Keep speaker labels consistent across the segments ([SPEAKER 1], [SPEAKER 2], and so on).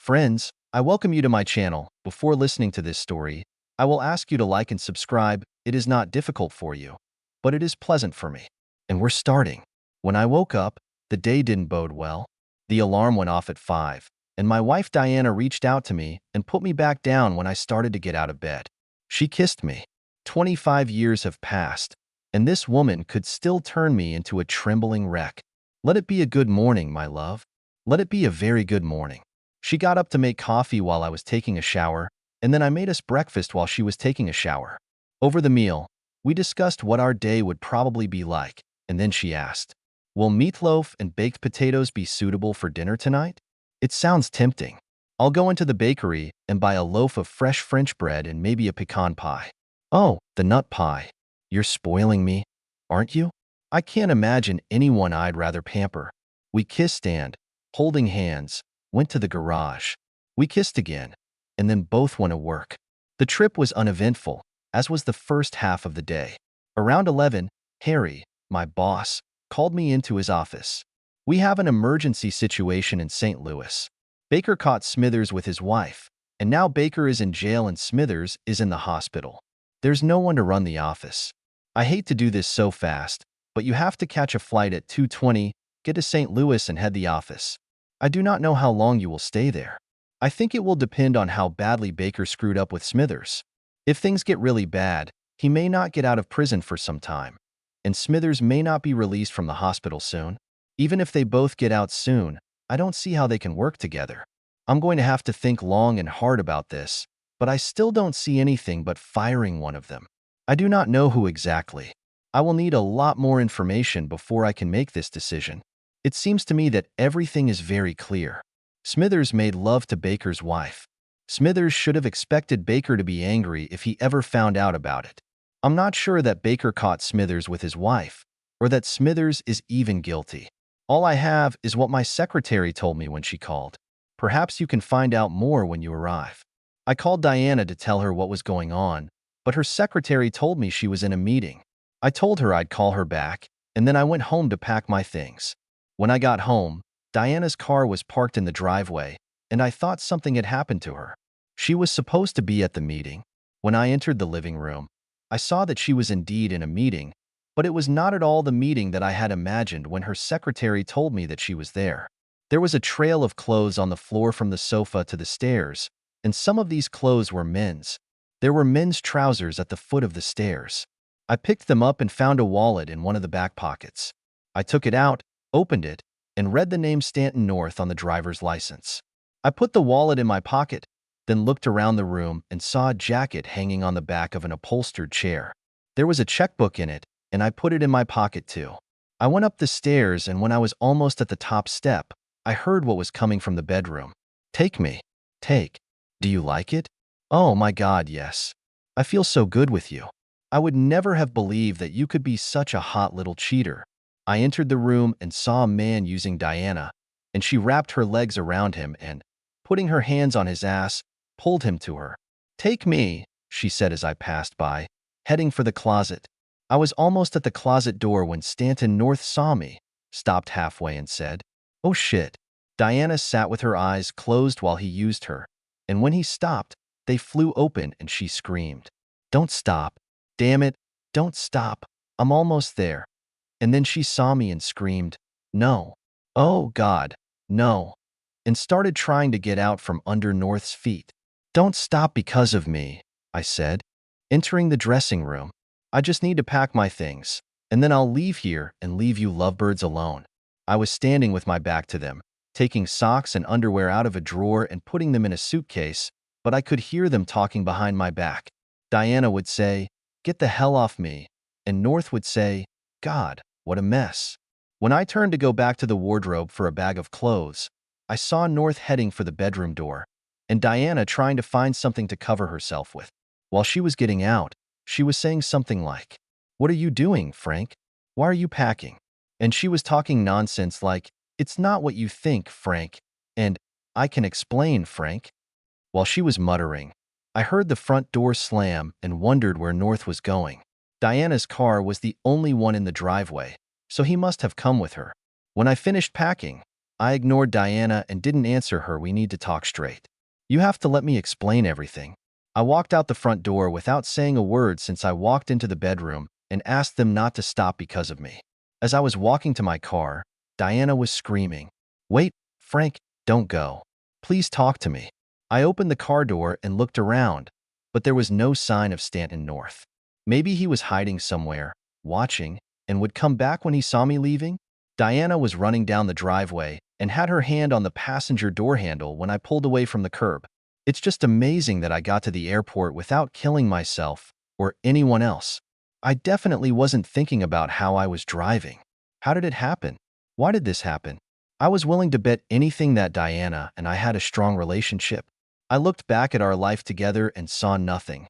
[SPEAKER 1] Friends, I welcome you to my channel. Before listening to this story, I will ask you to like and subscribe. It is not difficult for you, but it is pleasant for me. And we're starting. When I woke up, the day didn't bode well. The alarm went off at 5, and my wife Diana reached out to me and put me back down when I started to get out of bed. She kissed me. 25 years have passed, and this woman could still turn me into a trembling wreck. Let it be a good morning, my love. Let it be a very good morning. She got up to make coffee while I was taking a shower, and then I made us breakfast while she was taking a shower. Over the meal, we discussed what our day would probably be like, and then she asked, "Will meatloaf and baked potatoes be suitable for dinner tonight?" It sounds tempting. I'll go into the bakery and buy a loaf of fresh French bread and maybe a pecan pie. Oh, the nut pie. You're spoiling me, aren't you? I can't imagine anyone I'd rather pamper. We kissed and, holding hands, went to the garage. We kissed again, and then both went to work. The trip was uneventful, as was the first half of the day. Around 11, Harry, my boss, called me into his office. "We have an emergency situation in St. Louis. Baker caught Smithers with his wife, and now Baker is in jail and Smithers is in the hospital. There's no one to run the office. I hate to do this so fast, but you have to catch a flight at 2:20, get to St. Louis and head the office. I do not know how long you will stay there. I think it will depend on how badly Baker screwed up with Smithers. If things get really bad, he may not get out of prison for some time, and Smithers may not be released from the hospital soon. Even if they both get out soon, I don't see how they can work together. I'm going to have to think long and hard about this, but I still don't see anything but firing one of them. I do not know who exactly. I will need a lot more information before I can make this decision. It seems to me that everything is very clear. Smithers made love to Baker's wife. Smithers should have expected Baker to be angry if he ever found out about it. I'm not sure that Baker caught Smithers with his wife, or that Smithers is even guilty. All I have is what my secretary told me when she called. Perhaps you can find out more when you arrive." I called Diana to tell her what was going on, but her secretary told me she was in a meeting. I told her I'd call her back, and then I went home to pack my things. When I got home, Diana's car was parked in the driveway, and I thought something had happened to her. She was supposed to be at the meeting. When I entered the living room, I saw that she was indeed in a meeting, but it was not at all the meeting that I had imagined when her secretary told me that she was there. There was a trail of clothes on the floor from the sofa to the stairs, and some of these clothes were men's. There were men's trousers at the foot of the stairs. I picked them up and found a wallet in one of the back pockets. I took it out, opened it, and read the name Stanton North on the driver's license. I put the wallet in my pocket, then looked around the room and saw a jacket hanging on the back of an upholstered chair. There was a checkbook in it, and I put it in my pocket too. I went up the stairs, and when I was almost at the top step, I heard what was coming from the bedroom. "Take me. Take. Do you like it? Oh my God, yes. I feel so good with you. I would never have believed that you could be such a hot little cheater." I entered the room and saw a man using Diana, and she wrapped her legs around him and, putting her hands on his ass, pulled him to her. "Take me," she said as I passed by, heading for the closet. I was almost at the closet door when Stanton North saw me, stopped halfway and said, "Oh shit." Diana sat with her eyes closed while he used her, and when he stopped, they flew open and she screamed, "Don't stop. Damn it, don't stop. I'm almost there." And then she saw me and screamed, "No. Oh God, no," and started trying to get out from under North's feet. "Don't stop because of me," I said, entering the dressing room. "I just need to pack my things, and then I'll leave here and leave you lovebirds alone." I was standing with my back to them, taking socks and underwear out of a drawer and putting them in a suitcase, but I could hear them talking behind my back. Diana would say, "Get the hell off me," and North would say, "God, what a mess." When I turned to go back to the wardrobe for a bag of clothes, I saw North heading for the bedroom door, and Diana trying to find something to cover herself with. While she was getting out, she was saying something like, "What are you doing, Frank? Why are you packing?" And she was talking nonsense like, "It's not what you think, Frank," and "I can explain, Frank." While she was muttering, I heard the front door slam and wondered where North was going. Diana's car was the only one in the driveway, so he must have come with her. When I finished packing, I ignored Diana and didn't answer her. We need to talk straight. You have to let me explain everything. I walked out the front door without saying a word since I walked into the bedroom and asked them not to stop because of me. As I was walking to my car, Diana was screaming, "Wait, Frank, don't go. Please talk to me." I opened the car door and looked around, but there was no sign of Stanton North. Maybe he was hiding somewhere, watching, and would come back when he saw me leaving? Diana was running down the driveway and had her hand on the passenger door handle when I pulled away from the curb. It's just amazing that I got to the airport without killing myself or anyone else. I definitely wasn't thinking about how I was driving. How did it happen? Why did this happen? I was willing to bet anything that Diana and I had a strong relationship. I looked back at our life together and saw nothing.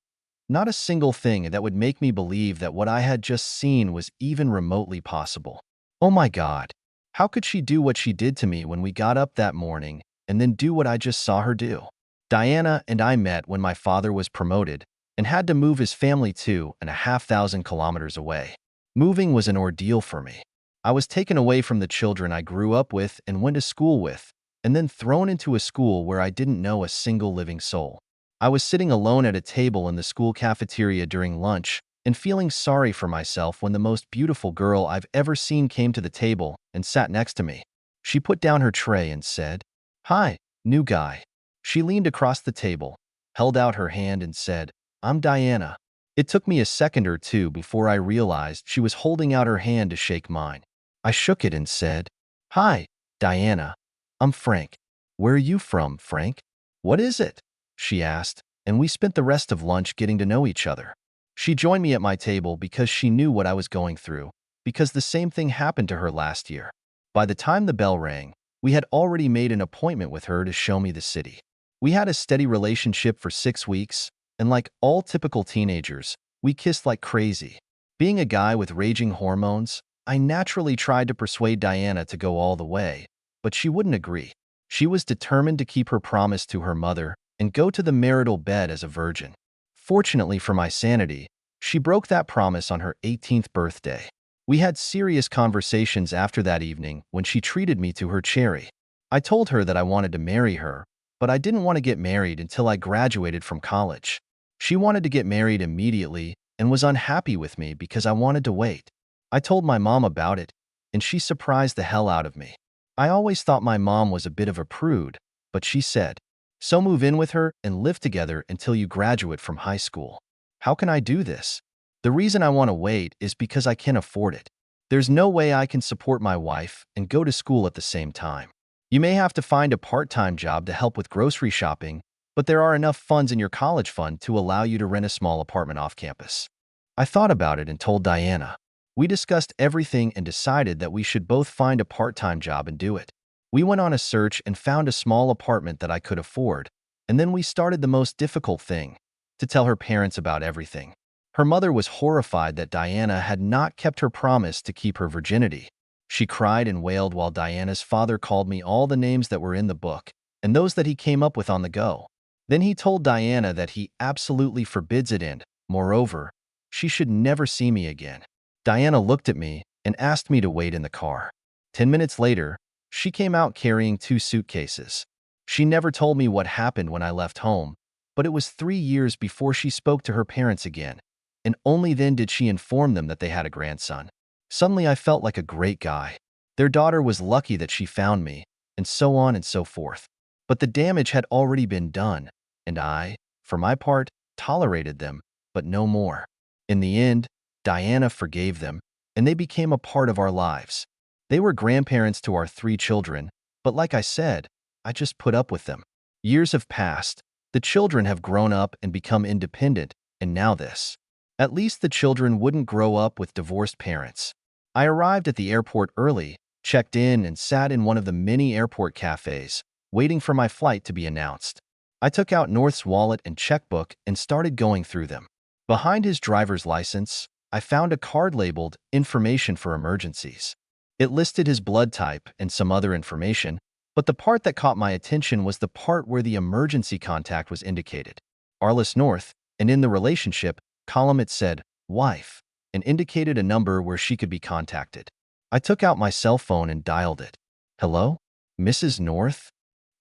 [SPEAKER 1] Not a single thing that would make me believe that what I had just seen was even remotely possible. Oh my God. How could she do what she did to me when we got up that morning and then do what I just saw her do? Diana and I met when my father was promoted and had to move his family 2,500 kilometers away. Moving was an ordeal for me. I was taken away from the children I grew up with and went to school with, and then thrown into a school where I didn't know a single living soul. I was sitting alone at a table in the school cafeteria during lunch and feeling sorry for myself when the most beautiful girl I've ever seen came to the table and sat next to me. She put down her tray and said, "Hi, new guy." She leaned across the table, held out her hand and said, "I'm Diana." It took me a second or two before I realized she was holding out her hand to shake mine. I shook it and said, "Hi, Diana. I'm Frank." "Where are you from, Frank?" "What is it?" she asked, and we spent the rest of lunch getting to know each other. She joined me at my table because she knew what I was going through, because the same thing happened to her last year. By the time the bell rang, we had already made an appointment with her to show me the city. We had a steady relationship for 6 weeks, and like all typical teenagers, we kissed like crazy. Being a guy with raging hormones, I naturally tried to persuade Diana to go all the way, but she wouldn't agree. She was determined to keep her promise to her mother and go to the marital bed as a virgin. Fortunately for my sanity, she broke that promise on her 18th birthday. We had serious conversations after that evening when she treated me to her cherry. I told her that I wanted to marry her, but I didn't want to get married until I graduated from college. She wanted to get married immediately and was unhappy with me because I wanted to wait. I told my mom about it, and she surprised the hell out of me. I always thought my mom was a bit of a prude, but she said, "So move in with her and live together until you graduate from high school." How can I do this? The reason I want to wait is because I can't afford it. There's no way I can support my wife and go to school at the same time. You may have to find a part-time job to help with grocery shopping, but there are enough funds in your college fund to allow you to rent a small apartment off campus. I thought about it and told Diana. We discussed everything and decided that we should both find a part-time job and do it. We went on a search and found a small apartment that I could afford, and then we started the most difficult thing, to tell her parents about everything. Her mother was horrified that Diana had not kept her promise to keep her virginity. She cried and wailed while Diana's father called me all the names that were in the book and those that he came up with on the go. Then he told Diana that he absolutely forbids it and, moreover, she should never see me again. Diana looked at me and asked me to wait in the car. 10 minutes later, she came out carrying 2 suitcases. She never told me what happened when I left home, but it was 3 years before she spoke to her parents again, and only then did she inform them that they had a grandson. Suddenly I felt like a great guy. Their daughter was lucky that she found me, and so on and so forth. But the damage had already been done, and I, for my part, tolerated them, but no more. In the end, Diana forgave them, and they became a part of our lives. They were grandparents to our 3 children, but like I said, I just put up with them. Years have passed, the children have grown up and become independent, and now this. At least the children wouldn't grow up with divorced parents. I arrived at the airport early, checked in, and sat in one of the many airport cafes, waiting for my flight to be announced. I took out North's wallet and checkbook and started going through them. Behind his driver's license, I found a card labeled "Information for Emergencies." It listed his blood type and some other information, but the part that caught my attention was the part where the emergency contact was indicated. Arliss North, and in the relationship column it said, "Wife," and indicated a number where she could be contacted. I took out my cell phone and dialed it. "Hello? Mrs. North?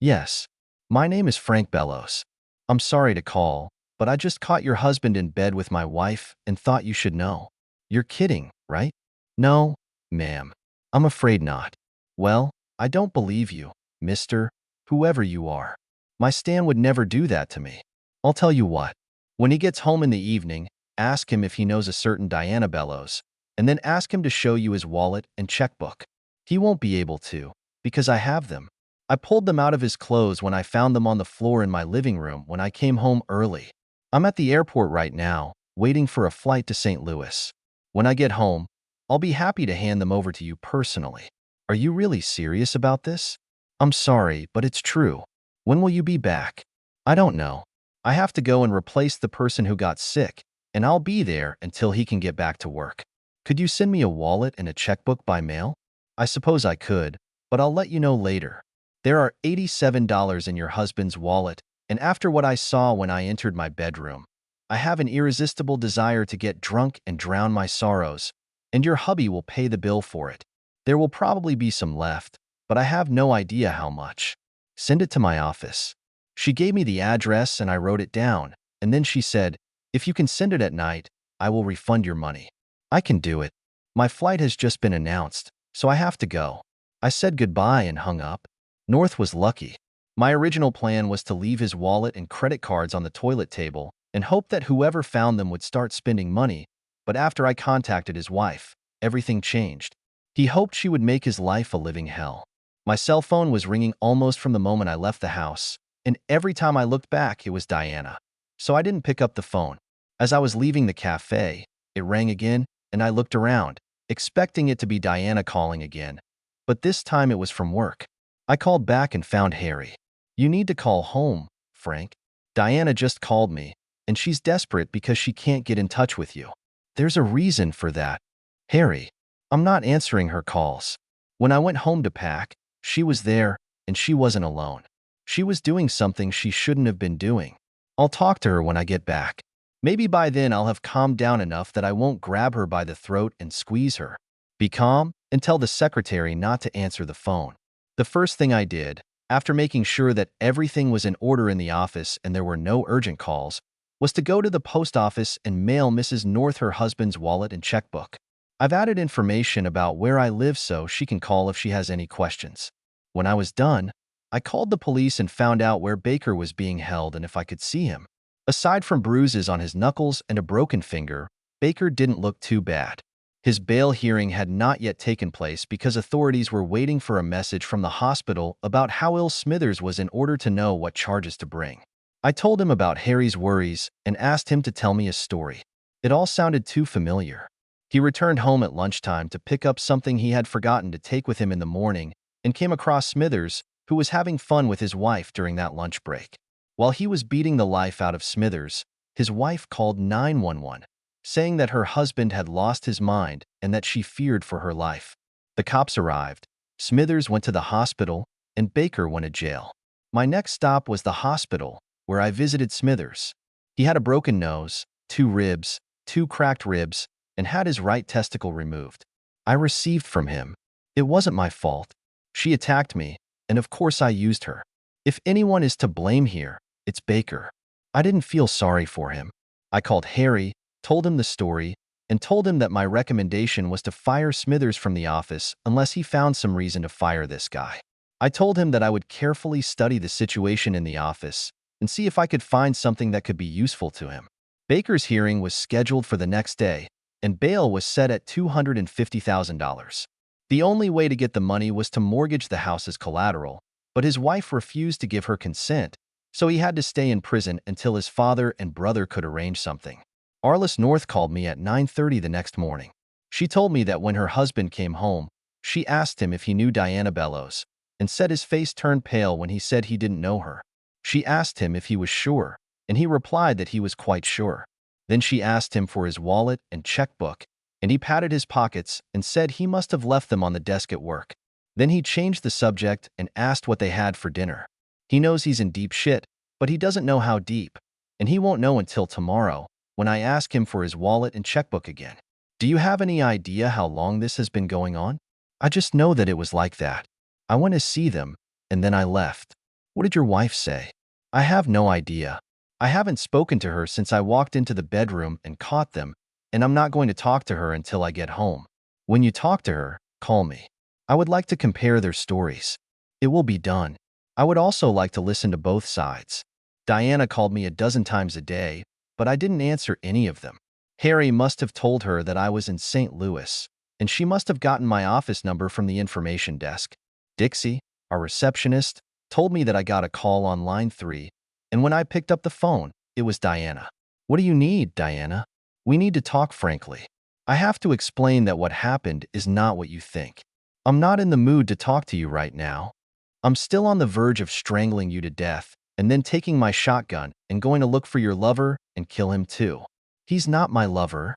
[SPEAKER 1] Yes. My name is Frank Bellows. I'm sorry to call, but I just caught your husband in bed with my wife and thought you should know. You're kidding, right? No, ma'am. I'm afraid not. Well, I don't believe you, mister, whoever you are. My Stan would never do that to me. I'll tell you what. When he gets home in the evening, ask him if he knows a certain Diana Bellows, and then ask him to show you his wallet and checkbook. He won't be able to, because I have them. I pulled them out of his clothes when I found them on the floor in my living room when I came home early. I'm at the airport right now, waiting for a flight to St. Louis. When I get home, I'll be happy to hand them over to you personally. Are you really serious about this? I'm sorry, but it's true. When will you be back? I don't know. I have to go and replace the person who got sick, and I'll be there until he can get back to work. Could you send me a wallet and a checkbook by mail? I suppose I could, but I'll let you know later. There are $87 in your husband's wallet, and after what I saw when I entered my bedroom, I have an irresistible desire to get drunk and drown my sorrows, and your hubby will pay the bill for it. There will probably be some left, but I have no idea how much. Send it to my office. She gave me the address and I wrote it down, and then she said, if you can send it at night, I will refund your money. I can do it. My flight has just been announced, so I have to go. I said goodbye and hung up. North was lucky. My original plan was to leave his wallet and credit cards on the toilet table and hope that whoever found them would start spending money, but after I contacted his wife, everything changed. He hoped she would make his life a living hell. My cell phone was ringing almost from the moment I left the house, and every time I looked back, it was Diana. So I didn't pick up the phone. As I was leaving the cafe, it rang again, and I looked around, expecting it to be Diana calling again. But this time it was from work. I called back and found Harry. You need to call home, Frank. Diana just called me, and she's desperate because she can't get in touch with you. There's a reason for that. Harry, I'm not answering her calls. When I went home to pack, she was there, and she wasn't alone. She was doing something she shouldn't have been doing. I'll talk to her when I get back. Maybe by then I'll have calmed down enough that I won't grab her by the throat and squeeze her. Be calm and tell the secretary not to answer the phone. The first thing I did, after making sure that everything was in order in the office and there were no urgent calls, was to go to the post office and mail Mrs. North her husband's wallet and checkbook. I've added information about where I live so she can call if she has any questions. When I was done, I called the police and found out where Baker was being held and if I could see him. Aside from bruises on his knuckles and a broken finger, Baker didn't look too bad. His bail hearing had not yet taken place because authorities were waiting for a message from the hospital about how ill Smithers was in order to know what charges to bring. I told him about Harry's worries and asked him to tell me a story. It all sounded too familiar. He returned home at lunchtime to pick up something he had forgotten to take with him in the morning and came across Smithers, who was having fun with his wife during that lunch break. While he was beating the life out of Smithers, his wife called 911. Saying that her husband had lost his mind and that she feared for her life. The cops arrived, Smithers went to the hospital, and Baker went to jail. My next stop was the hospital, where I visited Smithers. He had a broken nose, 2 ribs, 2 cracked ribs, and had his right testicle removed. I received from him. It wasn't my fault. She attacked me, and of course I used her. If anyone is to blame here, it's Baker. I didn't feel sorry for him. I called Harry, told him the story, and told him that my recommendation was to fire Smithers from the office unless he found some reason to fire this guy. I told him that I would carefully study the situation in the office and see if I could find something that could be useful to him. Baker's hearing was scheduled for the next day, and bail was set at $250,000. The only way to get the money was to mortgage the house as collateral, but his wife refused to give her consent, so he had to stay in prison until his father and brother could arrange something. Arliss North called me at 9:30 the next morning. She told me that when her husband came home, she asked him if he knew Diana Bellows, and said his face turned pale when he said he didn't know her. She asked him if he was sure, and he replied that he was quite sure. Then she asked him for his wallet and checkbook, and he patted his pockets and said he must have left them on the desk at work. Then he changed the subject and asked what they had for dinner. He knows he's in deep shit, but he doesn't know how deep, and he won't know until tomorrow, when I ask him for his wallet and checkbook again. Do you have any idea how long this has been going on? I just know that it was like that. I went to see them, and then I left. What did your wife say? I have no idea. I haven't spoken to her since I walked into the bedroom and caught them, and I'm not going to talk to her until I get home. When you talk to her, call me. I would like to compare their stories. It will be done. I would also like to listen to both sides. Diana called me a dozen times a day, but I didn't answer any of them. Harry must have told her that I was in St. Louis, and she must have gotten my office number from the information desk. Dixie, our receptionist, told me that I got a call on line 3, and when I picked up the phone, it was Diana. What do you need, Diana? We need to talk frankly. I have to explain that what happened is not what you think. I'm not in the mood to talk to you right now. I'm still on the verge of strangling you to death and then taking my shotgun and going to look for your lover and kill him too. He's not my lover.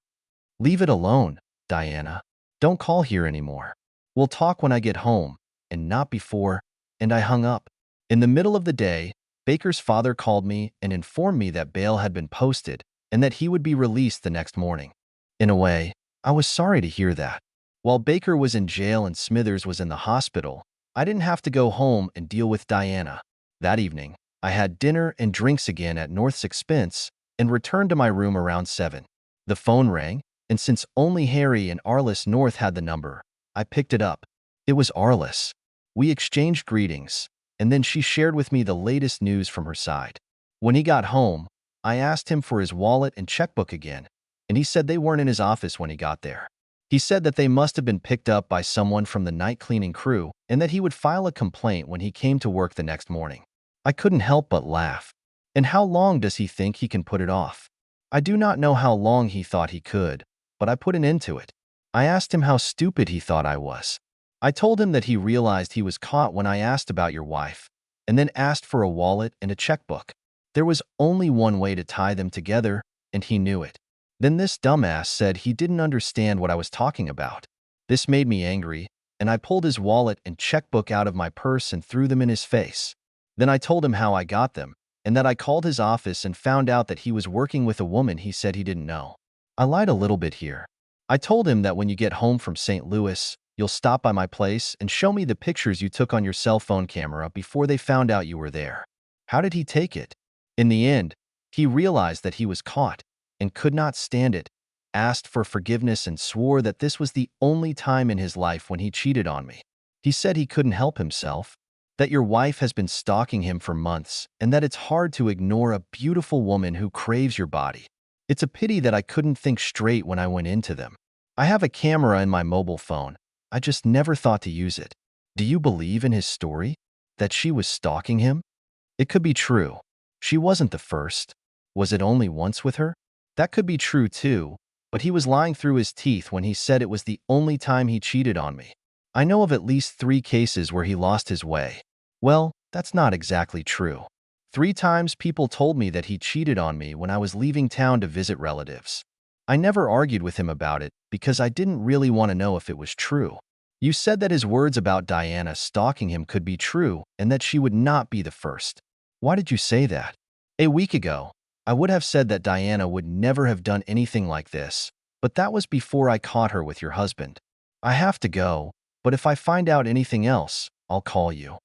[SPEAKER 1] Leave it alone, Diana. Don't call here anymore. We'll talk when I get home, and not before. And I hung up. In the middle of the day, Baker's father called me and informed me that bail had been posted and that he would be released the next morning. In a way, I was sorry to hear that. While Baker was in jail and Smithers was in the hospital, I didn't have to go home and deal with Diana. That evening, I had dinner and drinks again at North's expense and returned to my room around 7. The phone rang, and since only Harry and Arliss North had the number, I picked it up. It was Arliss. We exchanged greetings, and then she shared with me the latest news from her side. When he got home, I asked him for his wallet and checkbook again, and he said they weren't in his office when he got there. He said that they must have been picked up by someone from the night cleaning crew and that he would file a complaint when he came to work the next morning. I couldn't help but laugh. And how long does he think he can put it off? I do not know how long he thought he could, but I put an end to it. I asked him how stupid he thought I was. I told him that he realized he was caught when I asked about your wife, and then asked for a wallet and a checkbook. There was only one way to tie them together, and he knew it. Then this dumbass said he didn't understand what I was talking about. This made me angry, and I pulled his wallet and checkbook out of my purse and threw them in his face. Then I told him how I got them, and that I called his office and found out that he was working with a woman he said he didn't know. I lied a little bit here. I told him that when you get home from St. Louis, you'll stop by my place and show me the pictures you took on your cell phone camera before they found out you were there. How did he take it? In the end, he realized that he was caught and could not stand it, asked for forgiveness and swore that this was the only time in his life when he cheated on me. He said he couldn't help himself, that your wife has been stalking him for months and that it's hard to ignore a beautiful woman who craves your body. It's a pity that I couldn't think straight when I went into them. I have a camera in my mobile phone. I just never thought to use it. Do you believe in his story? That she was stalking him? It could be true. She wasn't the first. Was it only once with her? That could be true too, but he was lying through his teeth when he said it was the only time he cheated on me. I know of at least 3 cases where he lost his way. Well, that's not exactly true. 3 times people told me that he cheated on me when I was leaving town to visit relatives. I never argued with him about it because I didn't really want to know if it was true. You said that his words about Diana stalking him could be true and that she would not be the first. Why did you say that? A week ago, I would have said that Diana would never have done anything like this, but that was before I caught her with your husband. I have to go, but if I find out anything else, I'll call you.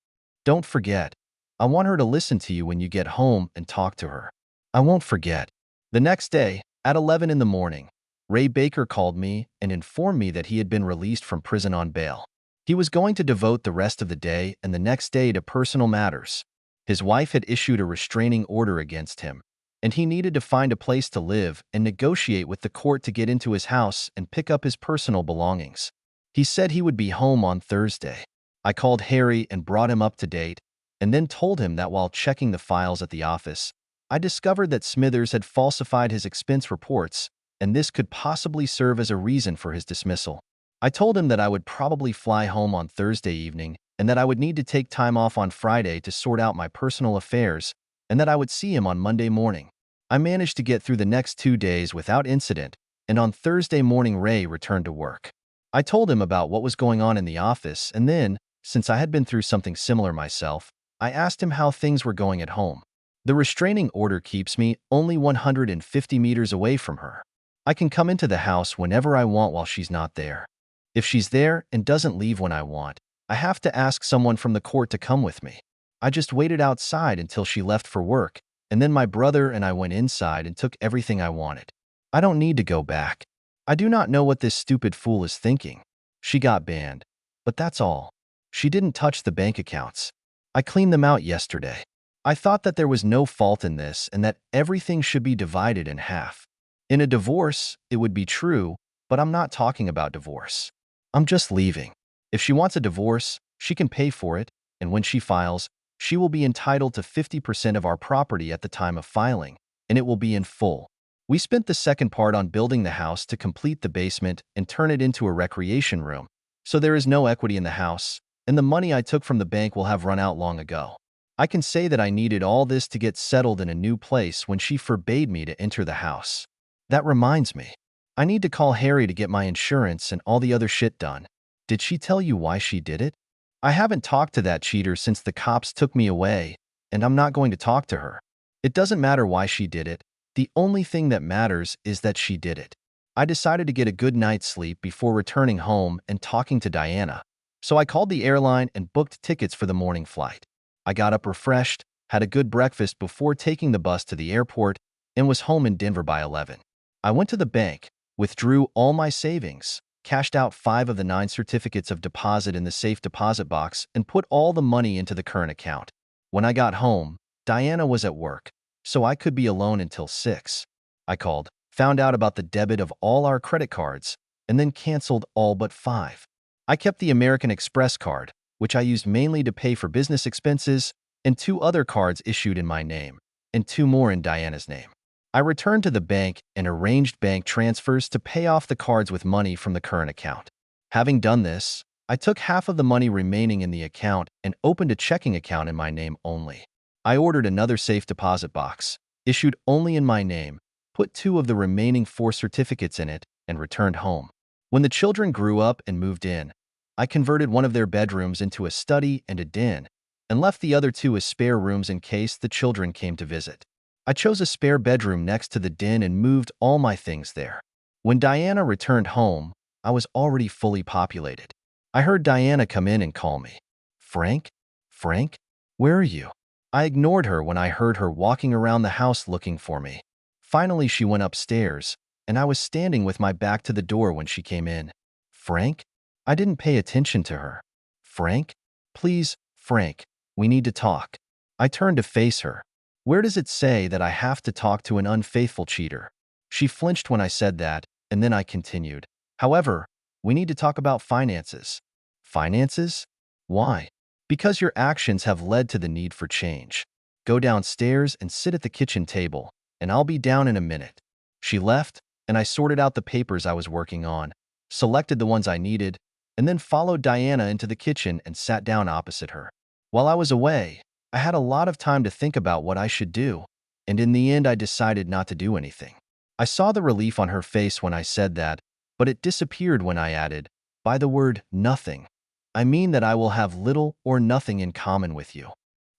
[SPEAKER 1] Don't forget. I want her to listen to you when you get home and talk to her. I won't forget. The next day, at 11 in the morning, Ray Baker called me and informed me that he had been released from prison on bail. He was going to devote the rest of the day and the next day to personal matters. His wife had issued a restraining order against him, and he needed to find a place to live and negotiate with the court to get into his house and pick up his personal belongings. He said he would be home on Thursday. I called Harry and brought him up to date, and then told him that while checking the files at the office, I discovered that Smithers had falsified his expense reports, and this could possibly serve as a reason for his dismissal. I told him that I would probably fly home on Thursday evening and that I would need to take time off on Friday to sort out my personal affairs, and that I would see him on Monday morning. I managed to get through the next 2 days without incident, and on Thursday morning Ray returned to work. I told him about what was going on in the office, and then, since I had been through something similar myself, I asked him how things were going at home. The restraining order keeps me only 150 meters away from her. I can come into the house whenever I want while she's not there. If she's there and doesn't leave when I want, I have to ask someone from the court to come with me. I just waited outside until she left for work, and then my brother and I went inside and took everything I wanted. I don't need to go back. I do not know what this stupid fool is thinking. She got banned. But that's all. She didn't touch the bank accounts. I cleaned them out yesterday. I thought that there was no fault in this and that everything should be divided in half. In a divorce, it would be true, but I'm not talking about divorce. I'm just leaving. If she wants a divorce, she can pay for it, and when she files, she will be entitled to 50% of our property at the time of filing, and it will be in full. We spent the second part on building the house to complete the basement and turn it into a recreation room, so there is no equity in the house, and the money I took from the bank will have run out long ago. I can say that I needed all this to get settled in a new place when she forbade me to enter the house. That reminds me. I need to call Harry to get my insurance and all the other shit done. Did she tell you why she did it? I haven't talked to that cheater since the cops took me away, and I'm not going to talk to her. It doesn't matter why she did it. The only thing that matters is that she did it. I decided to get a good night's sleep before returning home and talking to Diana, so I called the airline and booked tickets for the morning flight. I got up refreshed, had a good breakfast before taking the bus to the airport, and was home in Denver by 11. I went to the bank, withdrew all my savings, cashed out 5 of the 9 certificates of deposit in the safe deposit box, and put all the money into the current account. When I got home, Diana was at work, so I could be alone until 6. I called, found out about the debit of all our credit cards, and then canceled all but 5. I kept the American Express card, which I used mainly to pay for business expenses, and 2 other cards issued in my name, and 2 more in Diana's name. I returned to the bank and arranged bank transfers to pay off the cards with money from the current account. Having done this, I took half of the money remaining in the account and opened a checking account in my name only. I ordered another safe deposit box, issued only in my name, put 2 of the remaining 4 certificates in it, and returned home. When the children grew up and moved in, I converted one of their bedrooms into a study and a den, and left the other 2 as spare rooms in case the children came to visit. I chose a spare bedroom next to the den and moved all my things there. When Diana returned home, I was already fully populated. I heard Diana come in and call me. Frank? Frank? Where are you? I ignored her when I heard her walking around the house looking for me. Finally, she went upstairs, and I was standing with my back to the door when she came in. Frank? I didn't pay attention to her. Frank? Please, Frank, we need to talk. I turned to face her. Where does it say that I have to talk to an unfaithful cheater? She flinched when I said that, and then I continued. However, we need to talk about finances. Finances? Why? Because your actions have led to the need for change. Go downstairs and sit at the kitchen table, and I'll be down in a minute. She left, and I sorted out the papers I was working on, selected the ones I needed, and then followed Diana into the kitchen and sat down opposite her. While I was away, I had a lot of time to think about what I should do, and in the end I decided not to do anything. I saw the relief on her face when I said that, but it disappeared when I added, by the word nothing, I mean that I will have little or nothing in common with you.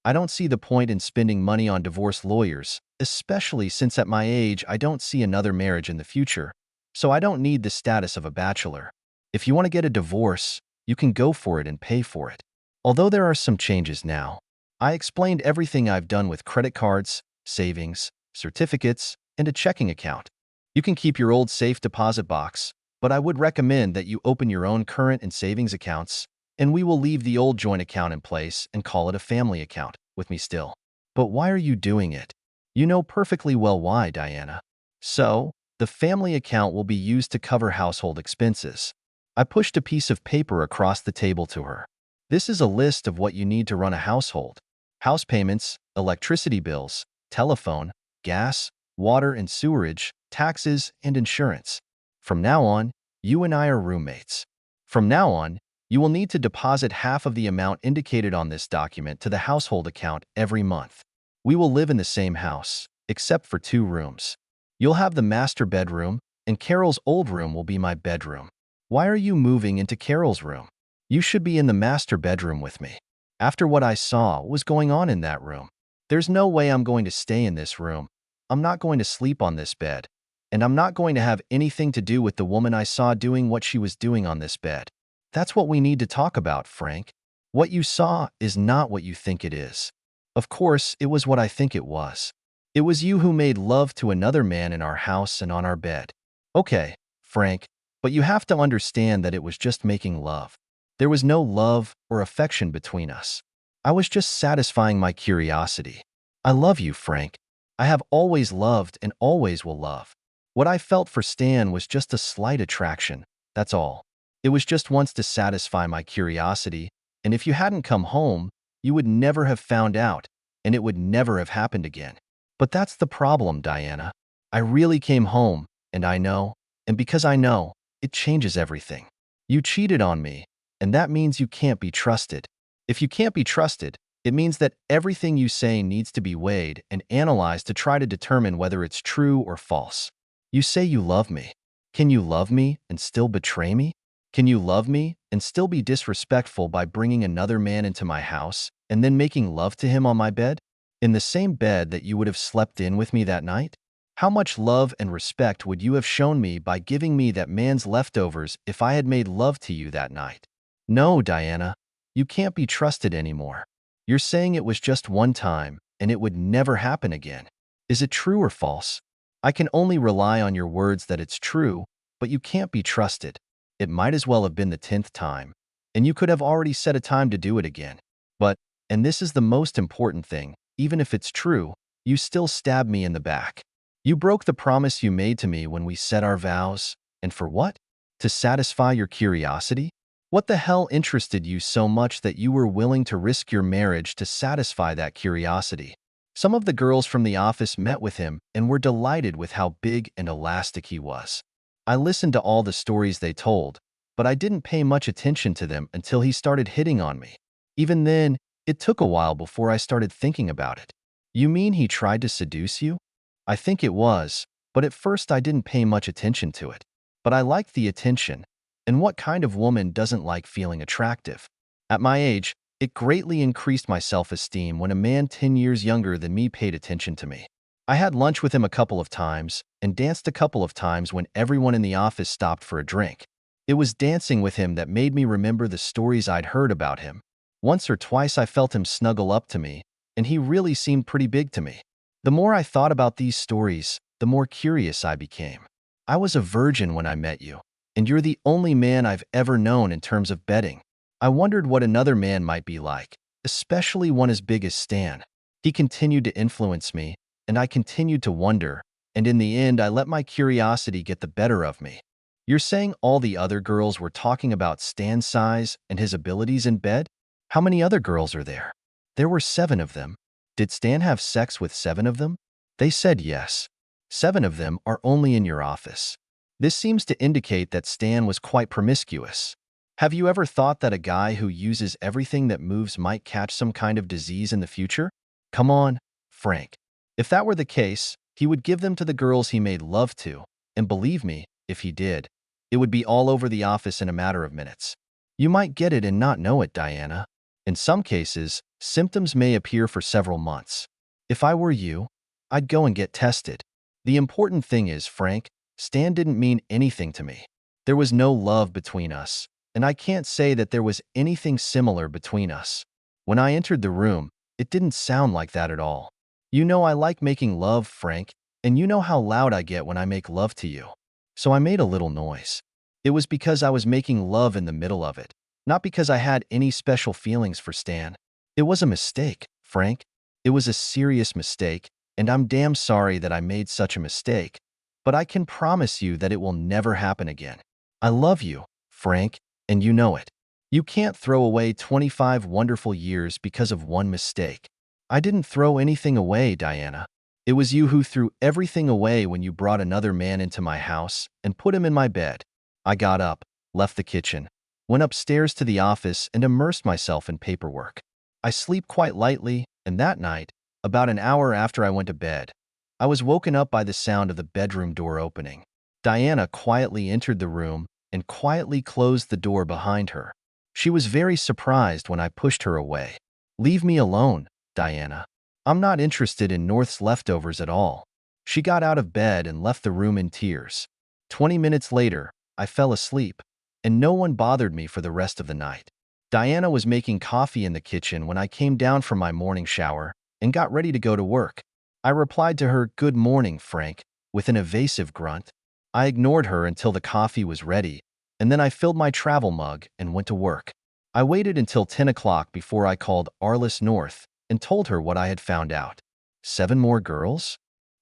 [SPEAKER 1] I don't see the point in spending money on divorce lawyers, especially since at my age I don't see another marriage in the future, so I don't need the status of a bachelor. If you want to get a divorce, you can go for it and pay for it. Although there are some changes now, I explained everything I've done with credit cards, savings, certificates, and a checking account. You can keep your old safe deposit box, but I would recommend that you open your own current and savings accounts, and we will leave the old joint account in place and call it a family account with me still. But why are you doing it? You know perfectly well why, Diana. So, the family account will be used to cover household expenses. I pushed a piece of paper across the table to her. This is a list of what you need to run a household. House payments, electricity bills, telephone, gas, water and sewerage, taxes, and insurance. From now on, you and I are roommates. From now on, you will need to deposit half of the amount indicated on this document to the household account every month. We will live in the same house, except for 2 rooms. You'll have the master bedroom, and Carol's old room will be my bedroom. Why are you moving into Carol's room? You should be in the master bedroom with me. After what I saw was going on in that room, there's no way I'm going to stay in this room. I'm not going to sleep on this bed, and I'm not going to have anything to do with the woman I saw doing what she was doing on this bed. That's what we need to talk about, Frank. What you saw is not what you think it is. Of course, it was what I think it was. It was you who made love to another man in our house and on our bed. Okay, Frank, but you have to understand that it was just making love. There was no love or affection between us. I was just satisfying my curiosity. I love you, Frank. I have always loved and always will love. What I felt for Stan was just a slight attraction, that's all. It was just once to satisfy my curiosity, and if you hadn't come home, you would never have found out, and it would never have happened again. But that's the problem, Diana. I really came home, and I know, and because I know, it changes everything. You cheated on me, and that means you can't be trusted. If you can't be trusted, it means that everything you say needs to be weighed and analyzed to try to determine whether it's true or false. You say you love me. Can you love me and still betray me? Can you love me and still be disrespectful by bringing another man into my house and then making love to him on my bed? In the same bed that you would have slept in with me that night? How much love and respect would you have shown me by giving me that man's leftovers if I had made love to you that night? No, Diana, you can't be trusted anymore. You're saying it was just one time and it would never happen again. Is it true or false? I can only rely on your words that it's true, but you can't be trusted. It might as well have been the 10th time, and you could have already set a time to do it again. But, and this is the most important thing, even if it's true, you still stabbed me in the back. You broke the promise you made to me when we said our vows, and for what? To satisfy your curiosity? What the hell interested you so much that you were willing to risk your marriage to satisfy that curiosity? Some of the girls from the office met with him and were delighted with how big and elastic he was. I listened to all the stories they told, but I didn't pay much attention to them until he started hitting on me. Even then, it took a while before I started thinking about it. You mean he tried to seduce you? I think it was, but at first I didn't pay much attention to it. But I liked the attention, and what kind of woman doesn't like feeling attractive? At my age, it greatly increased my self-esteem when a man 10 years younger than me paid attention to me. I had lunch with him a couple of times and danced a couple of times when everyone in the office stopped for a drink. It was dancing with him that made me remember the stories I'd heard about him. Once or twice I felt him snuggle up to me, and he really seemed pretty big to me. The more I thought about these stories, the more curious I became. I was a virgin when I met you, and you're the only man I've ever known in terms of betting. I wondered what another man might be like, especially one as big as Stan. He continued to influence me, and I continued to wonder, and in the end I let my curiosity get the better of me. You're saying all the other girls were talking about Stan's size and his abilities in bed? How many other girls are there? There were 7 of them. Did Stan have sex with 7 of them? They said yes. 7 of them are only in your office. This seems to indicate that Stan was quite promiscuous. Have you ever thought that a guy who uses everything that moves might catch some kind of disease in the future? Come on, Frank. If that were the case, he would give them to the girls he made love to, and believe me, if he did, it would be all over the office in a matter of minutes. You might get it and not know it, Diana. In some cases, symptoms may appear for several months. If I were you, I'd go and get tested. The important thing is, Frank, Stan didn't mean anything to me. There was no love between us, and I can't say that there was anything similar between us. When I entered the room, it didn't sound like that at all. You know I like making love, Frank, and you know how loud I get when I make love to you. So I made a little noise. It was because I was making love in the middle of it, not because I had any special feelings for Stan. It was a mistake, Frank. It was a serious mistake, and I'm damn sorry that I made such a mistake, but I can promise you that it will never happen again. I love you, Frank, and you know it. You can't throw away 25 wonderful years because of one mistake. I didn't throw anything away, Diana. It was you who threw everything away when you brought another man into my house and put him in my bed. I got up, left the kitchen, went upstairs to the office and immersed myself in paperwork. I sleep quite lightly, and that night, about an hour after I went to bed, I was woken up by the sound of the bedroom door opening. Diana quietly entered the room and quietly closed the door behind her. She was very surprised when I pushed her away. Leave me alone, Diana. I'm not interested in North's leftovers at all. She got out of bed and left the room in tears. 20 minutes later, I fell asleep, and no one bothered me for the rest of the night. Diana was making coffee in the kitchen when I came down from my morning shower and got ready to go to work. I replied to her, "Good morning, Frank," with an evasive grunt. I ignored her until the coffee was ready, and then I filled my travel mug and went to work. I waited until 10 o'clock before I called Arliss North and told her what I had found out. 7 more girls?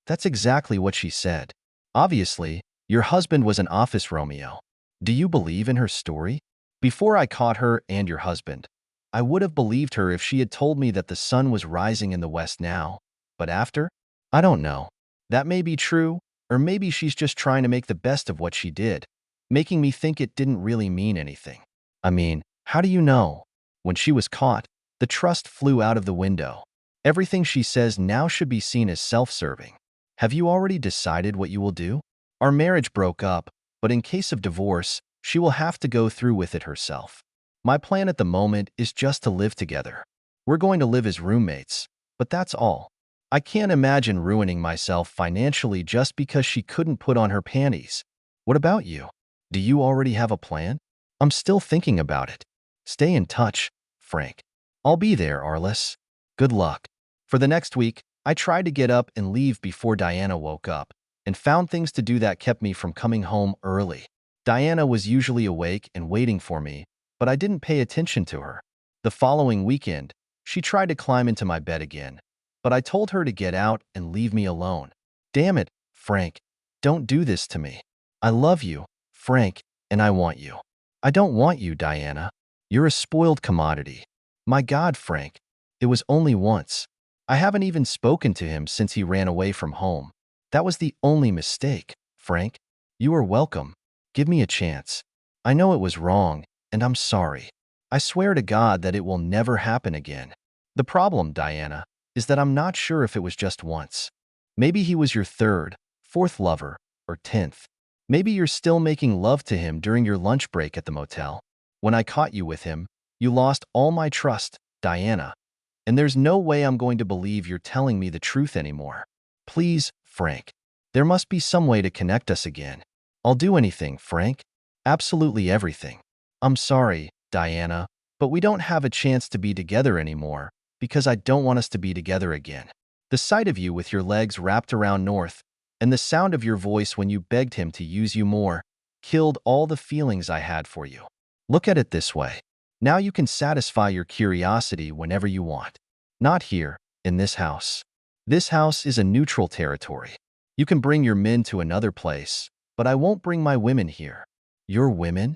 [SPEAKER 1] That's exactly what she said. Obviously, your husband was an office Romeo. Do you believe in her story? Before I caught her and your husband, I would have believed her if she had told me that the sun was rising in the west now. But after? I don't know. That may be true, or maybe she's just trying to make the best of what she did, making me think it didn't really mean anything. I mean, how do you know? When she was caught, the trust flew out of the window. Everything she says now should be seen as self-serving. Have you already decided what you will do? Our marriage broke up, but in case of divorce, she will have to go through with it herself. My plan at the moment is just to live together. We're going to live as roommates, but that's all. I can't imagine ruining myself financially just because she couldn't put on her panties. What about you? Do you already have a plan? I'm still thinking about it. Stay in touch, Frank. I'll be there, Arliss. Good luck. For the next week, I tried to get up and leave before Diana woke up, and found things to do that kept me from coming home early. Diana was usually awake and waiting for me, but I didn't pay attention to her. The following weekend, she tried to climb into my bed again, but I told her to get out and leave me alone. Damn it, Frank. Don't do this to me. I love you, Frank, and I want you. I don't want you, Diana. You're a spoiled commodity. My God, Frank. It was only once. I haven't even spoken to him since he ran away from home. That was the only mistake, Frank. You are welcome. Give me a chance. I know it was wrong, and I'm sorry. I swear to God that it will never happen again. The problem, Diana, is that I'm not sure if it was just once. Maybe he was your 3rd, 4th lover, or 10th. Maybe you're still making love to him during your lunch break at the motel. When I caught you with him, you lost all my trust, Diana. And there's no way I'm going to believe you're telling me the truth anymore. Please, Frank. There must be some way to connect us again. I'll do anything, Frank. Absolutely everything. I'm sorry, Diana, but we don't have a chance to be together anymore because I don't want us to be together again. The sight of you with your legs wrapped around North and the sound of your voice when you begged him to use you more killed all the feelings I had for you. Look at it this way. Now you can satisfy your curiosity whenever you want. Not here, in this house. This house is a neutral territory. You can bring your men to another place, but I won't bring my women here. Your women?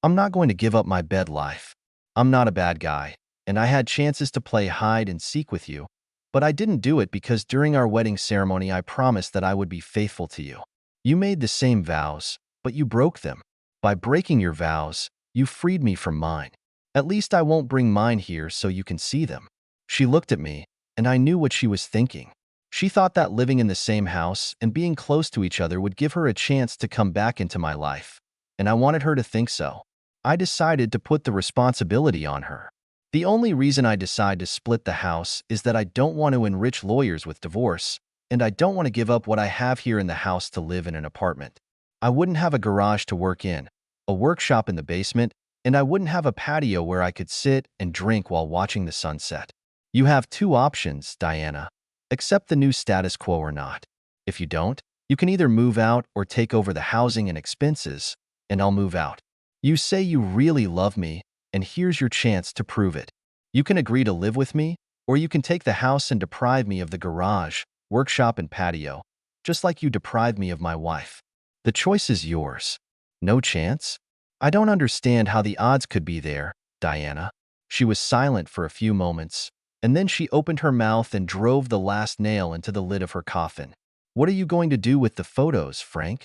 [SPEAKER 1] I'm not going to give up my bed life. I'm not a bad guy, and I had chances to play hide and seek with you, but I didn't do it because during our wedding ceremony I promised that I would be faithful to you. You made the same vows, but you broke them. By breaking your vows, you freed me from mine. At least I won't bring mine here so you can see them. She looked at me, and I knew what she was thinking. She thought that living in the same house and being close to each other would give her a chance to come back into my life, and I wanted her to think so. I decided to put the responsibility on her. The only reason I decide to split the house is that I don't want to enrich lawyers with divorce, and I don't want to give up what I have here in the house to live in an apartment. I wouldn't have a garage to work in, a workshop in the basement, and I wouldn't have a patio where I could sit and drink while watching the sunset. You have 2 options, Diana. Accept the new status quo or not. If you don't, you can either move out or take over the housing and expenses, and I'll move out. You say you really love me, and here's your chance to prove it. You can agree to live with me, or you can take the house and deprive me of the garage, workshop, and patio, just like you deprived me of my wife. The choice is yours. No chance? I don't understand how the odds could be there, Diana. She was silent for a few moments, and then she opened her mouth and drove the last nail into the lid of her coffin. What are you going to do with the photos, Frank?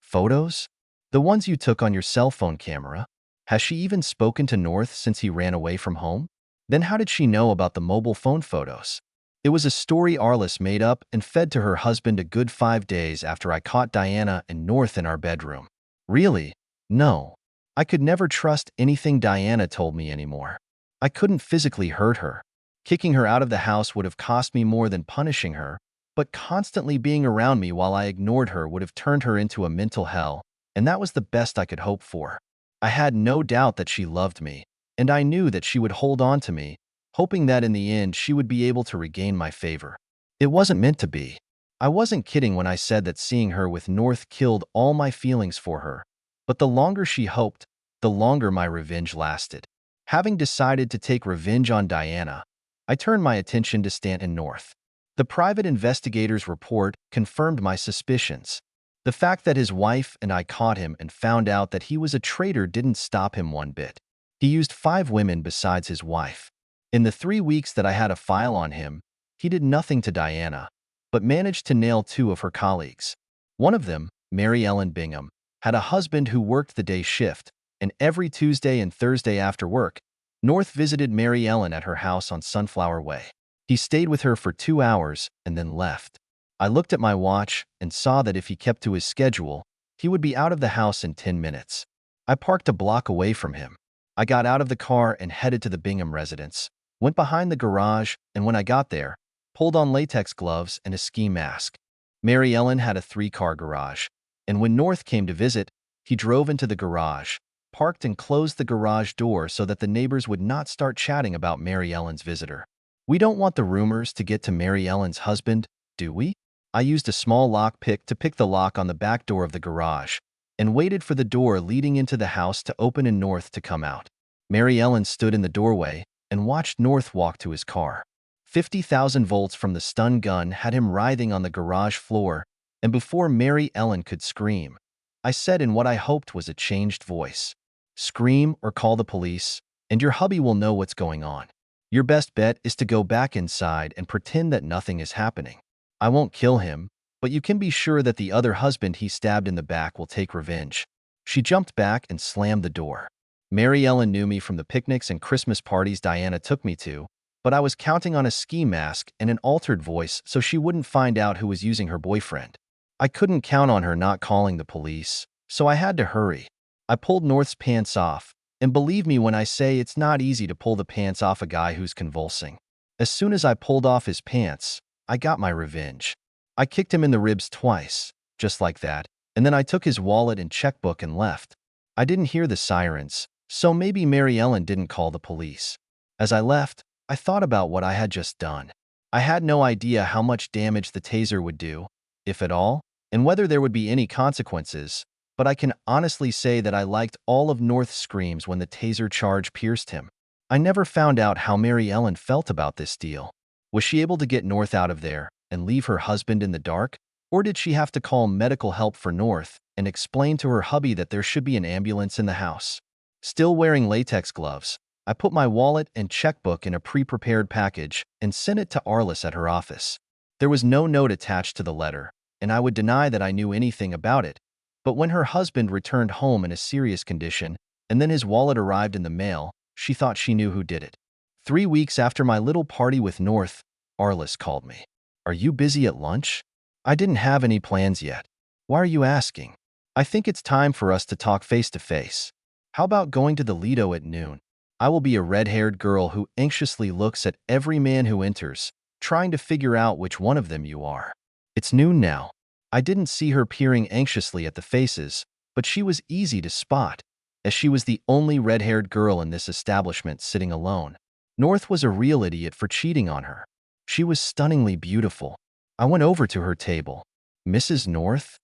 [SPEAKER 1] Photos? The ones you took on your cell phone camera? Has she even spoken to North since he ran away from home? Then how did she know about the mobile phone photos? It was a story Arliss made up and fed to her husband a good 5 days after I caught Diana and North in our bedroom. Really? No. I could never trust anything Diana told me anymore. I couldn't physically hurt her. Kicking her out of the house would have cost me more than punishing her, but constantly being around me while I ignored her would have turned her into a mental hell, and that was the best I could hope for. I had no doubt that she loved me, and I knew that she would hold on to me, hoping that in the end she would be able to regain my favor. It wasn't meant to be. I wasn't kidding when I said that seeing her with North killed all my feelings for her. But the longer she hoped, the longer my revenge lasted. Having decided to take revenge on Diana, I turned my attention to Stanton North. The private investigator's report confirmed my suspicions. The fact that his wife and I caught him and found out that he was a traitor didn't stop him one bit. He used 5 women besides his wife. In the 3 weeks that I had a file on him, he did nothing to Diana, but managed to nail 2 of her colleagues. One of them, Mary Ellen Bingham, had a husband who worked the day shift, and every Tuesday and Thursday after work, North visited Mary Ellen at her house on Sunflower Way. He stayed with her for 2 hours and then left. I looked at my watch and saw that if he kept to his schedule, he would be out of the house in 10 minutes. I parked a block away from him. I got out of the car and headed to the Bingham residence, went behind the garage, and when I got there, pulled on latex gloves and a ski mask. Mary Ellen had a 3-car garage, and when North came to visit, he drove into the garage, parked and closed the garage door so that the neighbors would not start chatting about Mary Ellen's visitor. We don't want the rumors to get to Mary Ellen's husband, do we? I used a small lock pick to pick the lock on the back door of the garage and waited for the door leading into the house to open and North to come out. Mary Ellen stood in the doorway and watched North walk to his car. 50,000 volts from the stun gun had him writhing on the garage floor, and before Mary Ellen could scream, I said in what I hoped was a changed voice, "Scream or call the police, and your hubby will know what's going on. Your best bet is to go back inside and pretend that nothing is happening. I won't kill him, but you can be sure that the other husband he stabbed in the back will take revenge." She jumped back and slammed the door. Mary Ellen knew me from the picnics and Christmas parties Diana took me to, but I was counting on a ski mask and an altered voice so she wouldn't find out who was using her boyfriend. I couldn't count on her not calling the police, so I had to hurry. I pulled North's pants off, and believe me when I say it's not easy to pull the pants off a guy who's convulsing. As soon as I pulled off his pants, I got my revenge. I kicked him in the ribs twice, just like that, and then I took his wallet and checkbook and left. I didn't hear the sirens, so maybe Mary Ellen didn't call the police. As I left, I thought about what I had just done. I had no idea how much damage the taser would do, if at all, and whether there would be any consequences, but I can honestly say that I liked all of North's screams when the taser charge pierced him. I never found out how Mary Ellen felt about this deal. Was she able to get North out of there and leave her husband in the dark? Or did she have to call medical help for North and explain to her hubby that there should be an ambulance in the house? Still wearing latex gloves, I put my wallet and checkbook in a pre-prepared package and sent it to Arliss at her office. There was no note attached to the letter, and I would deny that I knew anything about it. But when her husband returned home in a serious condition, and then his wallet arrived in the mail, she thought she knew who did it. 3 weeks after my little party with North, Arliss called me. "Are you busy at lunch?" I didn't have any plans yet. "Why are you asking?" "I think it's time for us to talk face to face. How about going to the Lido at noon? I will be a red-haired girl who anxiously looks at every man who enters, trying to figure out which one of them you are." It's noon now. I didn't see her peering anxiously at the faces, but she was easy to spot, as she was the only red-haired girl in this establishment sitting alone. North was a real idiot for cheating on her. She was stunningly beautiful. I went over to her table. "Mrs. North?"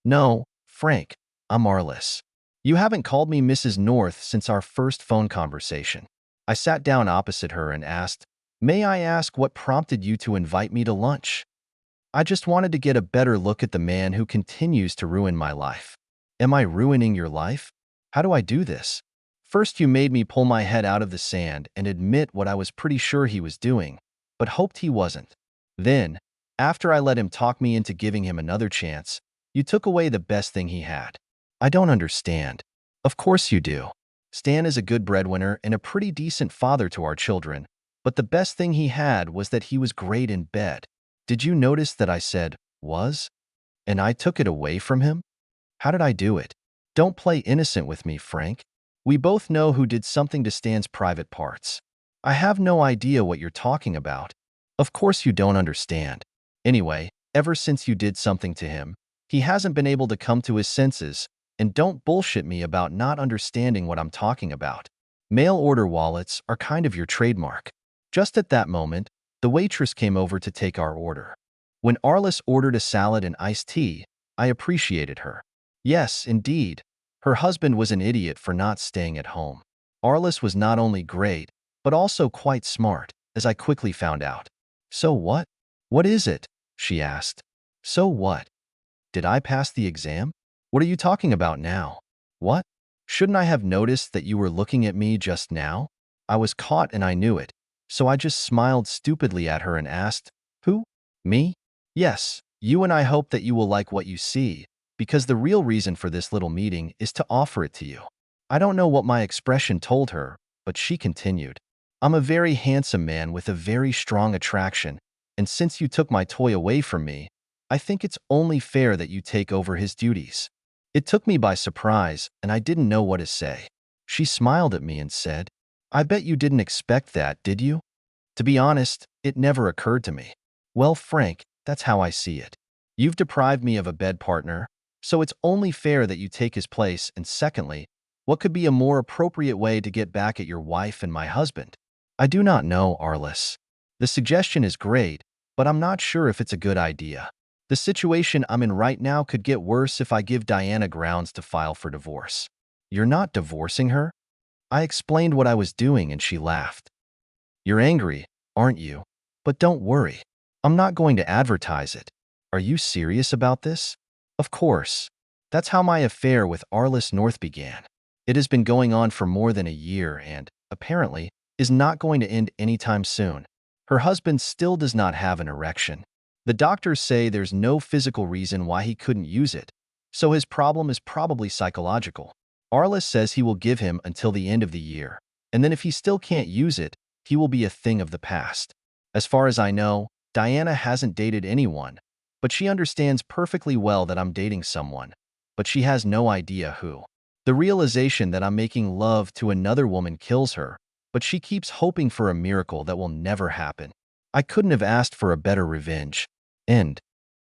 [SPEAKER 1] "No, Frank, I'm Arliss. You haven't called me Mrs. North since our first phone conversation." I sat down opposite her and asked, "May I ask what prompted you to invite me to lunch?" "I just wanted to get a better look at the man who continues to ruin my life." "Am I ruining your life? How do I do this?" "First you made me pull my head out of the sand and admit what I was pretty sure he was doing, but hoped he wasn't. Then, after I let him talk me into giving him another chance, you took away the best thing he had." "I don't understand." "Of course you do. Stan is a good breadwinner and a pretty decent father to our children, but the best thing he had was that he was great in bed. Did you notice that I said, 'was'? And I took it away from him? How did I do it? Don't play innocent with me, Frank. We both know who did something to Stan's private parts." "I have no idea what you're talking about." "Of course you don't understand. Anyway, ever since you did something to him, he hasn't been able to come to his senses, and don't bullshit me about not understanding what I'm talking about. Mail-order wallets are kind of your trademark. Just at that moment, the waitress came over to take our order. When Arliss ordered a salad and iced tea, I appreciated her. Yes, indeed. Her husband was an idiot for not staying at home. Arliss was not only great, but also quite smart, as I quickly found out. So what? What is it? She asked. So what? Did I pass the exam? What are you talking about now? What? Shouldn't I have noticed that you were looking at me just now? I was caught and I knew it, so I just smiled stupidly at her and asked, Who? Me? Yes, you, and I hope that you will like what you see, because the real reason for this little meeting is to offer it to you. I don't know what my expression told her, but she continued. I'm a very handsome man with a very strong attraction, and since you took my toy away from me, I think it's only fair that you take over his duties. It took me by surprise, and I didn't know what to say. She smiled at me and said, I bet you didn't expect that, did you? To be honest, it never occurred to me. Well, Frank, that's how I see it. You've deprived me of a bed partner, so it's only fair that you take his place, and secondly, what could be a more appropriate way to get back at your wife and my husband? I do not know, Arliss. The suggestion is great, but I'm not sure if it's a good idea. The situation I'm in right now could get worse if I give Diana grounds to file for divorce. You're not divorcing her? I explained what I was doing and she laughed. You're angry, aren't you? But don't worry. I'm not going to advertise it. Are you serious about this? Of course. That's how my affair with Arliss North began. It has been going on for more than a year and, apparently, is not going to end anytime soon. Her husband still does not have an erection. The doctors say there's no physical reason why he couldn't use it, so his problem is probably psychological. Arliss says he will give him until the end of the year, and then if he still can't use it, he will be a thing of the past. As far as I know, Diana hasn't dated anyone, but she understands perfectly well that I'm dating someone, but she has no idea who. The realization that I'm making love to another woman kills her, but she keeps hoping for a miracle that will never happen. I couldn't have asked for a better revenge. End.